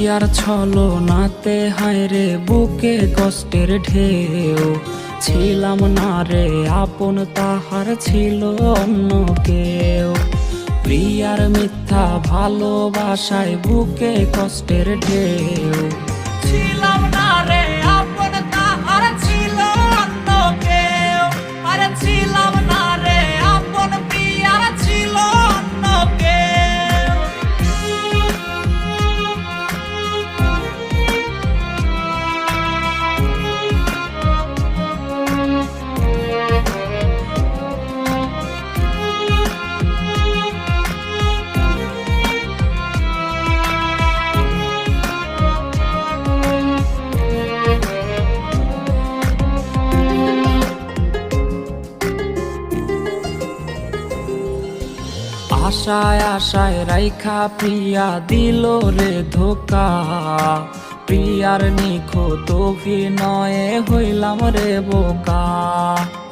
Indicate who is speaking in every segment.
Speaker 1: প্রিয়ার ছলনাতে হায়রে বুকে কষ্টের ঢেউ, ছিলাম না রে আপন তাহার ছিল অন্য কেউ। প্রিয়ার মিথ্যা ভালোবাসায় বুকে কষ্টের ঢেউ, ছিলাম না রে আপন তাহার ছিল অন্য কেউ। আরে ছিলাম না রে আপন প্রিয়ার ছিল অন্য কেউ। আশায় আশায় রাইখা প্রিয়া দিল রে ধোকা, প্রিয়ার নিখুঁত অভিনয়ে হইলাম রে বোকা।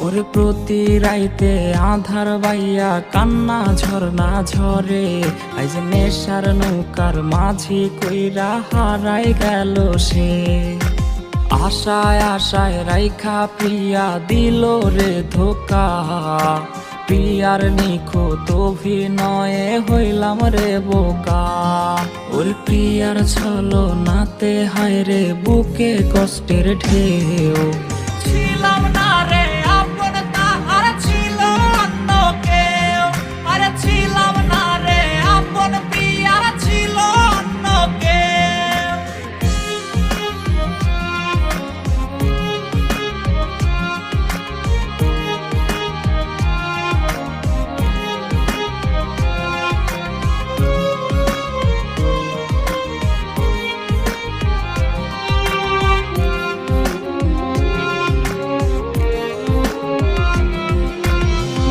Speaker 1: ওরে প্রতি রাইতে আধার বাইয়া কান্না ঝরনা ঝরে, আইজ নেশার নৌকার মাঝি কইরা হারাই গেল সে। আশায় আশায় রাইখা প্রিয়া দিল রে ধোকা, প্রিয়ার নিখুঁত অভিনয়ে হইলাম রে বোকা। ওর প্রিয়ার ছলনাতে হায়রে বুকে কষ্টের ঢেউ, ছিলাম না রে আপন তাহার ছিল অন্য কেউ। আরে ছিলাম না রে আপন প্রিয়ার ছিল অন্য কেউ।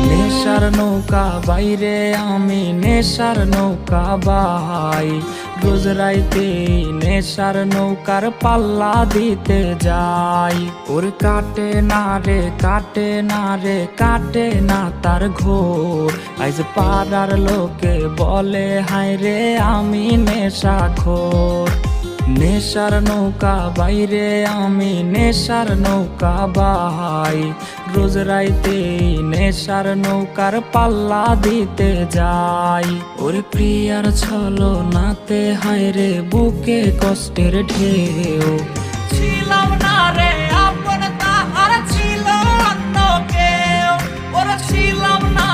Speaker 1: নেশার নৌকা বাইরে আমি নেশার নৌকা বাই, রোজ রাইতে নেশার নৌকার পাল্লা দিতে যাই। ওর কাটে না রে কাটে না রে কাটে না তার ঘোর, আইজ পাড়ার লোকে বলে হায় রে আমি নেশাখোর। নেশার নৌকা বাইরে আমি নেশার নৌকা বাই, রোজ রাইতে নেশার নৌকার পাল্লা দিতে যাই। ওর প্রিয়ার ছলনাতে হায়রে বুকে কষ্টের ঢেউ, ছিলাম না রে আপন তাহার ছিল অন্য কেউ। ওরা ছিলাম না